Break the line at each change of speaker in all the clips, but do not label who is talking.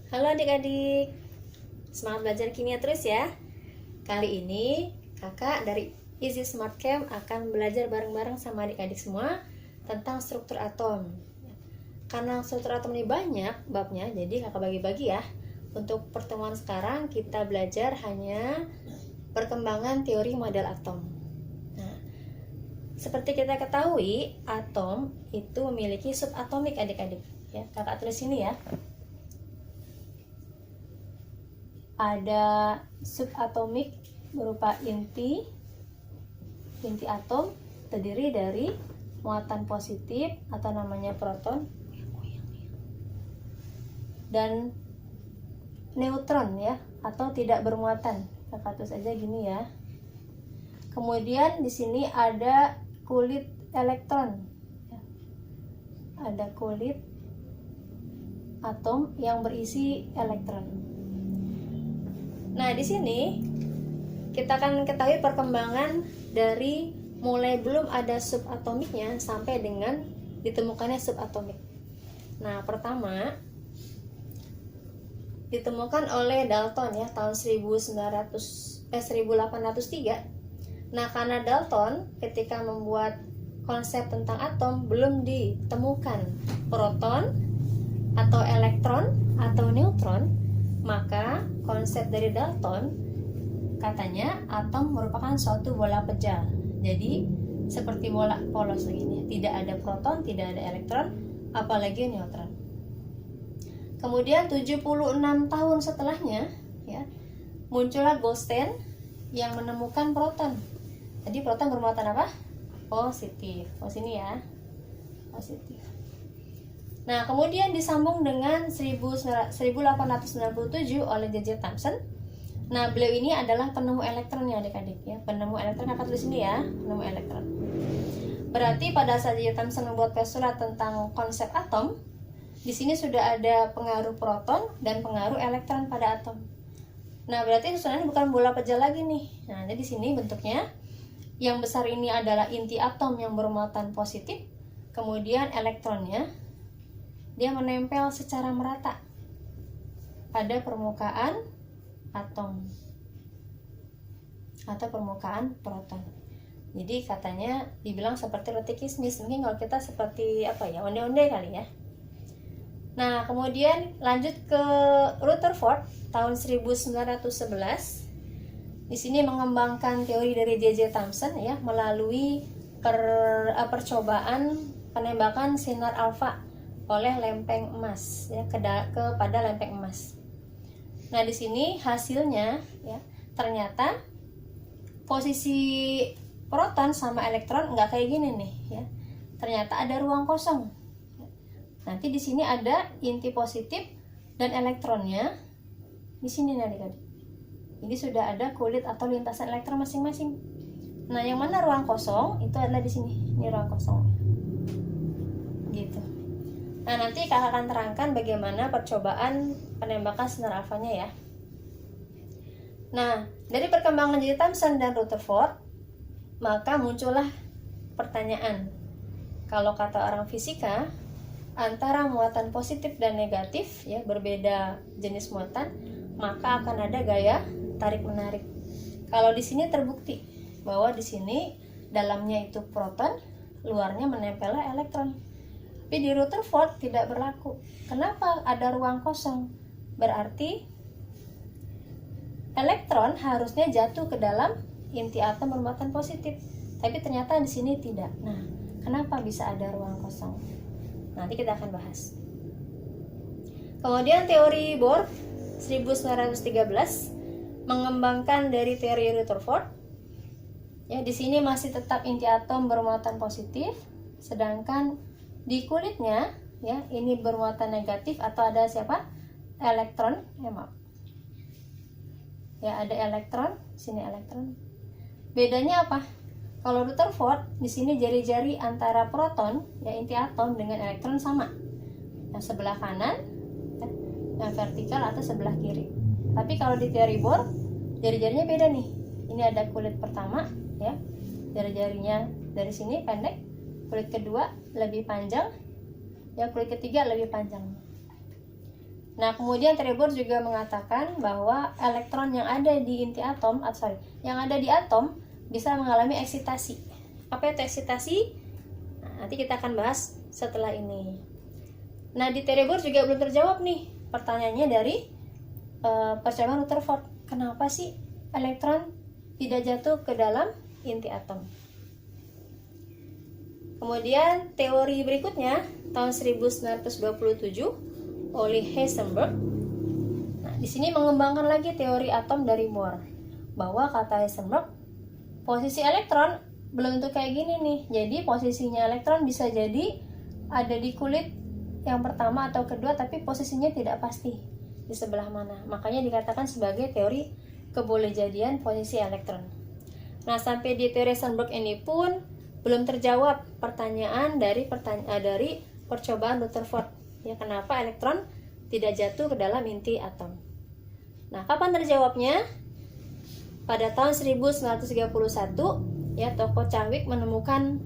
Halo adik-adik, semangat belajar kimia terus ya. Kali ini kakak dari Easy Smart Camp akan belajar bareng-bareng sama adik-adik semua tentang struktur atom. Karena struktur atom ini banyak babnya, jadi kakak bagi-bagi ya. Untuk pertemuan sekarang kita belajar hanya perkembangan teori model atom. Nah, seperti kita ketahui, atom itu memiliki subatomik adik-adik. Ya, kakak tulis ini ya. Ada subatomik berupa inti atom terdiri dari muatan positif atau namanya proton dan neutron ya, atau tidak bermuatan. Kita tulis aja gini ya. Kemudian di sini ada kulit elektron. Ada kulit atom yang berisi elektron. Nah, di sini kita akan ketahui perkembangan dari mulai belum ada subatomiknya sampai dengan ditemukannya subatomik. Nah, pertama ditemukan oleh Dalton ya tahun 1803. Nah, karena Dalton ketika membuat konsep tentang atom belum ditemukan proton atau elektron atau neutron, maka konsep dari Dalton katanya atom merupakan suatu bola pejal. Jadi seperti bola polos begini, tidak ada proton, tidak ada elektron, apalagi neutron. Kemudian 76 tahun setelahnya ya, muncullah Goldstein yang menemukan proton. Jadi proton bermuatan apa? Positif. Oh, sini ya. Positif. Nah, kemudian disambung dengan 1897 oleh J.J. Thomson. Nah, beliau ini adalah penemu elektron ya adik-adik ya. Penemu elektron, kakak tulis sini ya, penemu elektron. Berarti pada saat J.J. Thomson membuat postulat tentang konsep atom, di sini sudah ada pengaruh proton dan pengaruh elektron pada atom. Nah, berarti susunannya bukan bola pejal lagi nih. Nah, jadi di sini bentuknya yang besar ini adalah inti atom yang bermuatan positif, kemudian elektronnya dia menempel secara merata pada permukaan atom atau permukaan proton. Jadi katanya dibilang seperti roti kismis. Mungkin kalau kita seperti apa ya, onde-onde kali ya. Nah, kemudian lanjut ke Rutherford tahun 1911. Di sini mengembangkan teori dari J.J. Thomson ya melalui percobaan penembakan sinar alfa oleh lempeng emas ya kepada lempeng emas. Nah, di sini hasilnya ya ternyata posisi proton sama elektron nggak kayak gini nih ya. Ternyata ada ruang kosong. Nanti di sini ada inti positif dan elektronnya di sini nih adik-adik. Jadi sudah ada kulit atau lintasan elektron masing-masing. Nah, yang mana ruang kosong itu adalah di sini. Ini ruang kosong. Gitu. Nah, nanti kakak akan terangkan bagaimana percobaan penembakan sinar alfanya ya. Nah, dari perkembangan J.J. Thomson dan Rutherford, maka muncullah pertanyaan. Kalau kata orang fisika, antara muatan positif dan negatif ya berbeda jenis muatan, maka akan ada gaya tarik-menarik. Kalau di sini terbukti bahwa di sini dalamnya itu proton, luarnya menempelnya elektron. Tapi di Rutherford tidak berlaku. Kenapa? Ada ruang kosong. Berarti elektron harusnya jatuh ke dalam inti atom bermuatan positif. Tapi ternyata di sini tidak. Nah, kenapa bisa ada ruang kosong? Nanti kita akan bahas. Kemudian teori Bohr 1913 mengembangkan dari teori Rutherford. Ya, di sini masih tetap inti atom bermuatan positif, sedangkan di kulitnya ya ini bermuatan negatif atau ada siapa? Elektron. Ya, ada elektron, sini elektron. Bedanya apa? Kalau Rutherford di sini jari-jari antara proton ya inti atom dengan elektron sama. Yang sebelah kanan ya, yang vertikal atau sebelah kiri. Tapi kalau di teori Bohr jari-jarinya beda nih. Ini ada kulit pertama ya. Jari-jarinya dari sini pendek, kulit kedua lebih panjang, ya kulit ketiga lebih panjang. Nah, kemudian Trebor juga mengatakan bahwa elektron yang ada di inti atom, yang ada di atom bisa mengalami eksitasi. Apa itu eksitasi? Nah, nanti kita akan bahas setelah ini. Nah, di Trebor juga belum terjawab nih pertanyaannya dari percobaan Rutherford. Kenapa sih elektron tidak jatuh ke dalam inti atom? Kemudian teori berikutnya tahun 1927 oleh Heisenberg. Nah, di sini mengembangkan lagi teori atom dari Bohr. Bahwa kata Heisenberg, posisi elektron belum tentu kayak gini nih. Jadi posisinya elektron bisa jadi ada di kulit yang pertama atau kedua, tapi posisinya tidak pasti di sebelah mana. Makanya dikatakan sebagai teori kebolehjadian posisi elektron. Nah, sampai di teori Heisenberg ini pun belum terjawab pertanyaan dari percobaan Rutherford. Ya, kenapa elektron tidak jatuh ke dalam inti atom? Nah, kapan terjawabnya? Pada tahun 1931, ya, Toko Chadwick menemukan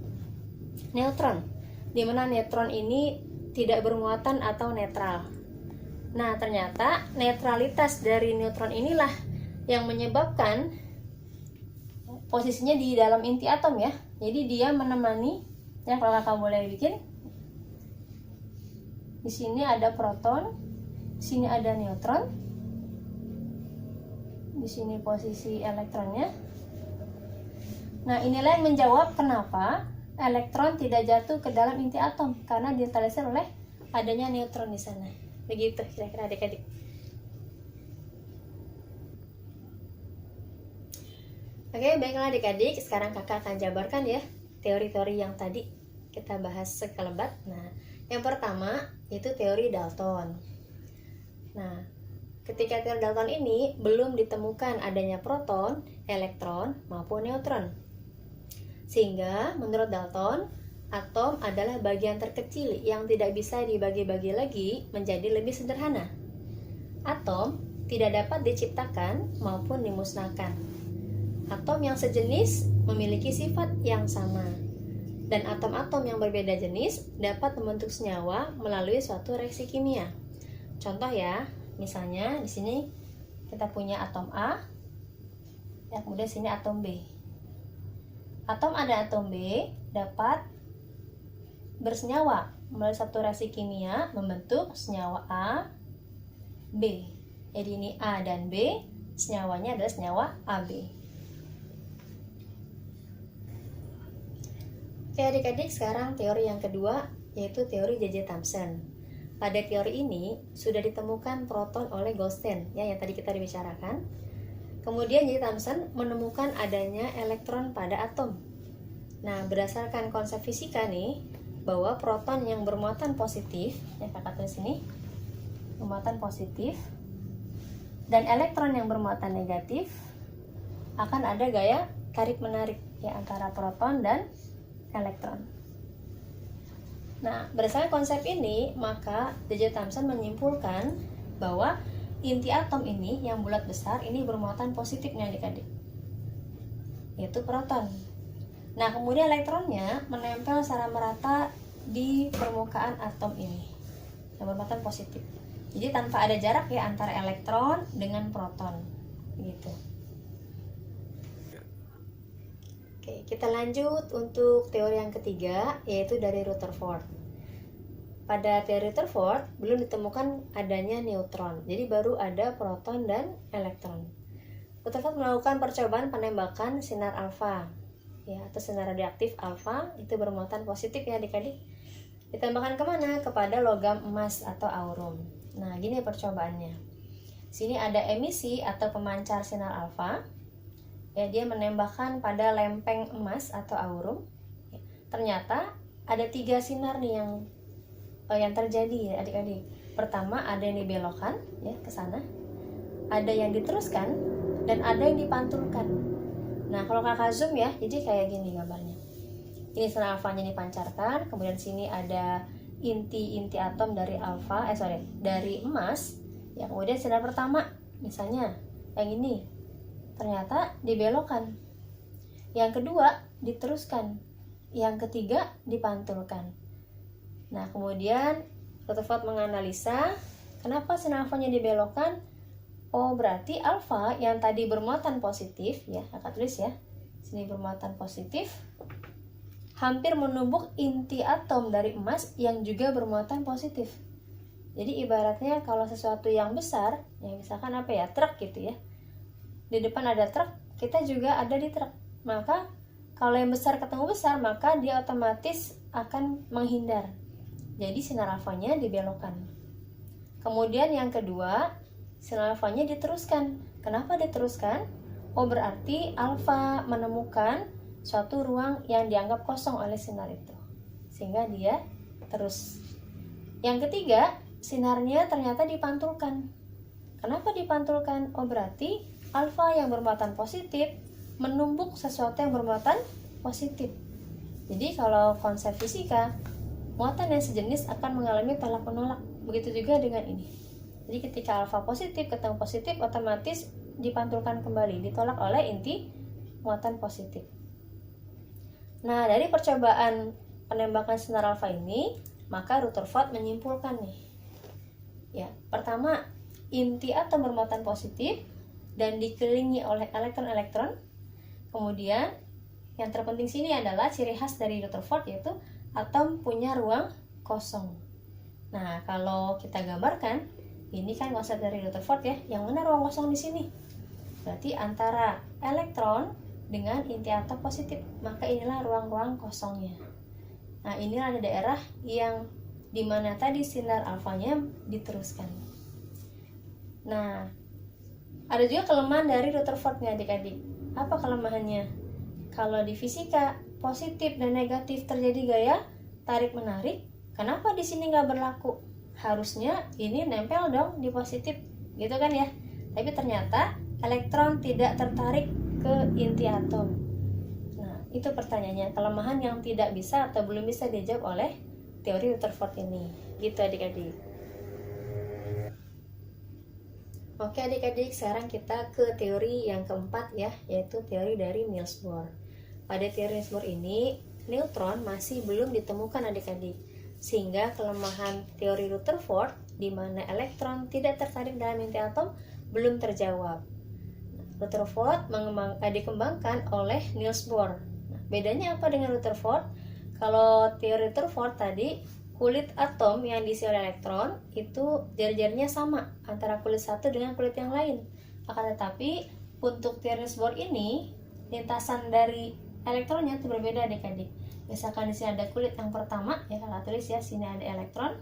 neutron, di mana neutron ini tidak bermuatan atau netral. Nah, ternyata netralitas dari neutron inilah yang menyebabkan posisinya di dalam inti atom, ya. Jadi dia menemani, ya, kalau kakak boleh bikin. Di sini ada proton, di sini ada neutron, di sini posisi elektronnya. Nah, inilah yang menjawab kenapa elektron tidak jatuh ke dalam inti atom, karena dineutralisir oleh adanya neutron di sana. Begitu kira-kira adik-adik. Oke, baiklah adik-adik, sekarang kakak akan jabarkan ya teori-teori yang tadi kita bahas sekelebat. Nah, yang pertama itu teori Dalton. Nah, ketika teori Dalton ini belum ditemukan adanya proton, elektron, maupun neutron. Sehingga menurut Dalton, atom adalah bagian terkecil yang tidak bisa dibagi-bagi lagi menjadi lebih sederhana. Atom tidak dapat diciptakan maupun dimusnahkan. Atom yang sejenis memiliki sifat yang sama. Dan atom-atom yang berbeda jenis dapat membentuk senyawa melalui suatu reaksi kimia. Contoh ya, misalnya di sini kita punya atom A, ya, kemudian sini atom B. Atom A dan atom B dapat bersenyawa melalui satu reaksi kimia membentuk senyawa A, B. Jadi ini A dan B, senyawanya adalah senyawa AB. Oke adik-adik, sekarang teori yang kedua yaitu teori J.J. Thomson. Pada teori ini sudah ditemukan proton oleh Goldstein, ya, yang tadi kita dibicarakan. Kemudian J.J. Thomson menemukan adanya elektron pada atom. Nah, berdasarkan konsep fisika nih, bahwa proton yang bermuatan positif, ya kakak tulis ini, bermuatan positif, dan elektron yang bermuatan negatif akan ada gaya tarik-menarik, ya, antara proton dan elektron. Nah, berdasarkan konsep ini, maka J.J. Thomson menyimpulkan bahwa inti atom ini yang bulat besar ini bermuatan positif nih adik-adik, yaitu proton. Nah, kemudian elektronnya menempel secara merata di permukaan atom ini yang bermuatan positif. Jadi tanpa ada jarak ya antara elektron dengan proton, gitu. Oke, kita lanjut untuk teori yang ketiga, yaitu dari Rutherford. Pada teori Rutherford belum ditemukan adanya neutron, jadi baru ada proton dan elektron. Rutherford melakukan percobaan penembakan sinar alfa, ya, atau sinar radioaktif alfa, itu bermuatan positif ya adik-adik. Ditembakkan kemana? Kepada logam emas atau aurum. Nah, gini percobaannya. Sini ada emisi atau pemancar sinar alfa. Ya, dia menembakkan pada lempeng emas atau aurum. Ya, ternyata ada 3 sinar nih yang terjadi ya adik-adik. Pertama ada yang dibelokkan ya ke sana, ada yang diteruskan, dan ada yang dipantulkan. Nah, kalau kakak zoom ya, jadi kayak gini gambarnya. Ini sinar alfanya dipancarkan, kemudian sini ada inti-inti atom dari dari emas. Ya, kemudian sinar pertama, misalnya yang ini, ternyata dibelokkan. Yang kedua diteruskan. Yang ketiga dipantulkan. Nah, kemudian Rutherford menganalisa Kenapa sinar alfanya dibelokkan? Oh, berarti alfa yang tadi bermuatan positif, ya, kakak tulis ya. Sini bermuatan positif, hampir menumbuk inti atom dari emas yang juga bermuatan positif. Jadi ibaratnya kalau sesuatu yang besar, ya misalkan apa ya, truk gitu ya. Di depan ada truk, kita juga ada di truk. Maka kalau yang besar ketemu besar, maka dia otomatis akan menghindar. Jadi sinar alfanya dibelokkan. Kemudian yang kedua, sinar alfanya diteruskan. Kenapa diteruskan? Oh, berarti alfa menemukan suatu ruang yang dianggap kosong oleh sinar itu, sehingga dia terus. Yang ketiga, sinarnya ternyata dipantulkan. Kenapa dipantulkan? Oh, berarti alfa yang bermuatan positif menumbuk sesuatu yang bermuatan positif. Jadi kalau konsep fisika, muatan yang sejenis akan mengalami tolak menolak. Begitu juga dengan ini. Jadi ketika alfa positif ketemu positif, otomatis dipantulkan kembali, ditolak oleh inti muatan positif. Nah, dari percobaan penembakan sinar alfa ini, maka Rutherford menyimpulkan nih. Ya, pertama, inti atom bermuatan positif dan dikelilingi oleh elektron-elektron. Kemudian, yang terpenting sini adalah ciri khas dari Rutherford, yaitu atom punya ruang kosong. Nah, kalau kita gambarkan, ini kan konsep dari Rutherford ya, yang mana ruang kosong di sini? Berarti antara elektron dengan inti atom positif, maka inilah ruang-ruang kosongnya. Nah, inilah ada daerah yang dimana tadi sinar alfanya diteruskan. Nah, ada juga kelemahan dari Rutherford nih adik-adik. Apa kelemahannya? Kalau di fisika positif dan negatif terjadi gaya tarik-menarik, kenapa di sini nggak berlaku? Harusnya ini nempel dong di positif, gitu kan ya? Tapi ternyata elektron tidak tertarik ke inti atom. Nah, itu pertanyaannya, kelemahan yang tidak bisa atau belum bisa dijawab oleh teori Rutherford ini. Gitu adik-adik. Oke adik-adik, sekarang kita ke teori yang keempat ya, yaitu teori dari Niels Bohr. Pada teori Niels Bohr ini, neutron masih belum ditemukan adik-adik, sehingga kelemahan teori Rutherford di mana elektron tidak tertarik dalam inti atom belum terjawab. Rutherford dikembangkan oleh Niels Bohr. Nah, bedanya apa dengan Rutherford? Kalau teori Rutherford tadi, kulit atom yang diisi oleh elektron itu jari-jarinya sama antara kulit satu dengan kulit yang lain. Akan tetapi untuk teori Niels Bohr ini, lintasan dari elektronnya itu berbeda adik-adik. Misalkan di sini ada kulit yang pertama, ya kakak tulis ya, sini ada elektron.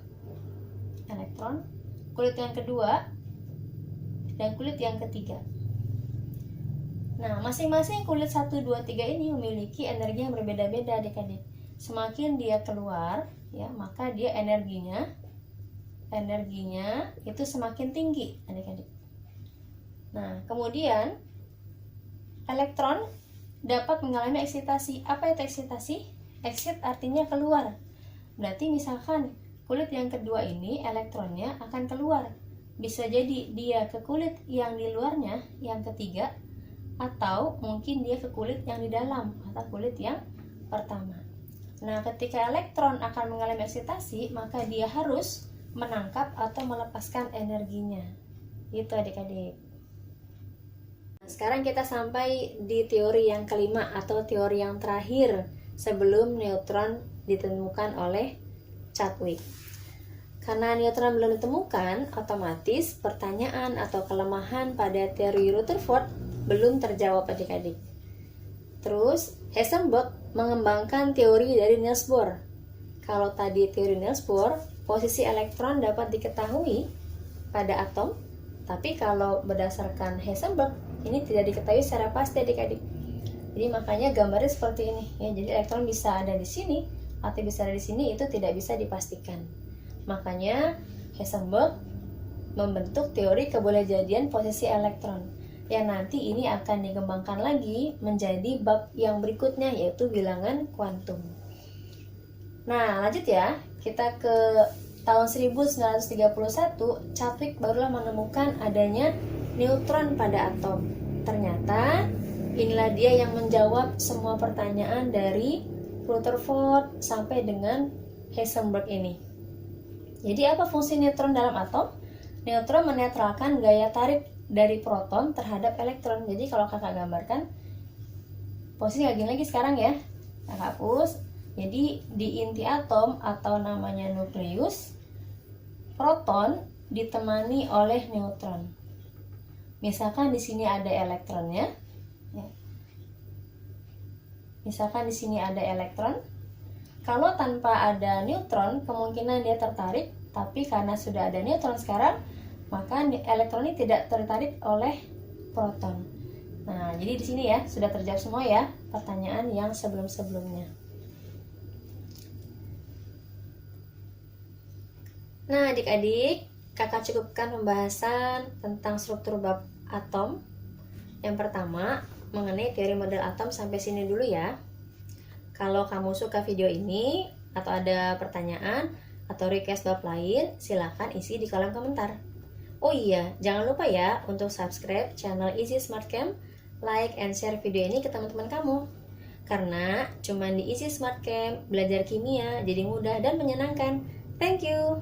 Kulit yang kedua dan kulit yang ketiga. Nah, masing-masing kulit 1, 2, 3 ini memiliki energi yang berbeda-beda adik-adik. Semakin dia keluar, ya, maka dia energinya itu semakin tinggi adik-adik. Nah, kemudian elektron dapat mengalami eksitasi. Apa itu eksitasi? Exit artinya keluar. Berarti misalkan kulit yang kedua ini elektronnya akan keluar. Bisa jadi dia ke kulit yang di luarnya, yang ketiga, atau mungkin dia ke kulit yang di dalam atau kulit yang pertama. Nah, ketika elektron akan mengalami eksitasi, maka dia harus menangkap atau melepaskan energinya. Itu adik-adik. Nah, sekarang kita sampai di teori yang kelima atau teori yang terakhir sebelum neutron ditemukan oleh Chadwick. Karena neutron belum ditemukan, otomatis pertanyaan atau kelemahan pada teori Rutherford belum terjawab adik-adik. Terus Heisenberg mengembangkan teori dari Niels Bohr. Kalau tadi teori Niels Bohr, posisi elektron dapat diketahui pada atom, tapi kalau berdasarkan Heisenberg ini tidak diketahui secara pasti adik-adik. Jadi makanya gambarnya seperti ini ya. Jadi elektron bisa ada di sini atau bisa ada di sini, itu tidak bisa dipastikan. Makanya Heisenberg membentuk teori kebolehjadian posisi elektron, yang nanti ini akan dikembangkan lagi menjadi bab yang berikutnya, yaitu bilangan kuantum. Nah, lanjut ya, kita ke tahun 1931, Chadwick barulah menemukan adanya neutron pada atom. Ternyata inilah dia yang menjawab semua pertanyaan dari Rutherford sampai dengan Heisenberg ini. Jadi apa fungsi neutron dalam atom? Neutron menetralkan gaya tarik dari proton terhadap elektron. Jadi kalau kakak gambarkan, posisi kayak gini lagi sekarang ya, kakak hapus. Jadi di inti atom atau namanya nukleus, proton ditemani oleh neutron. Misalkan di sini ada elektronnya, ya. Misalkan di sini ada elektron. Kalau tanpa ada neutron, kemungkinan dia tertarik, tapi karena sudah ada neutron sekarang, maka elektron ini tidak tertarik oleh proton. Nah, jadi di sini ya sudah terjawab semua ya pertanyaan yang sebelum-sebelumnya. Nah, adik-adik, kakak cukupkan pembahasan tentang struktur bab atom. Yang pertama, mengenai teori model atom sampai sini dulu ya. Kalau kamu suka video ini atau ada pertanyaan atau request bab lain, silakan isi di kolom komentar. Oh iya, jangan lupa ya untuk subscribe channel Easy Smart Chem, like and share video ini ke teman-teman kamu. Karena cuma di Easy Smart Chem belajar kimia jadi mudah dan menyenangkan. Thank you.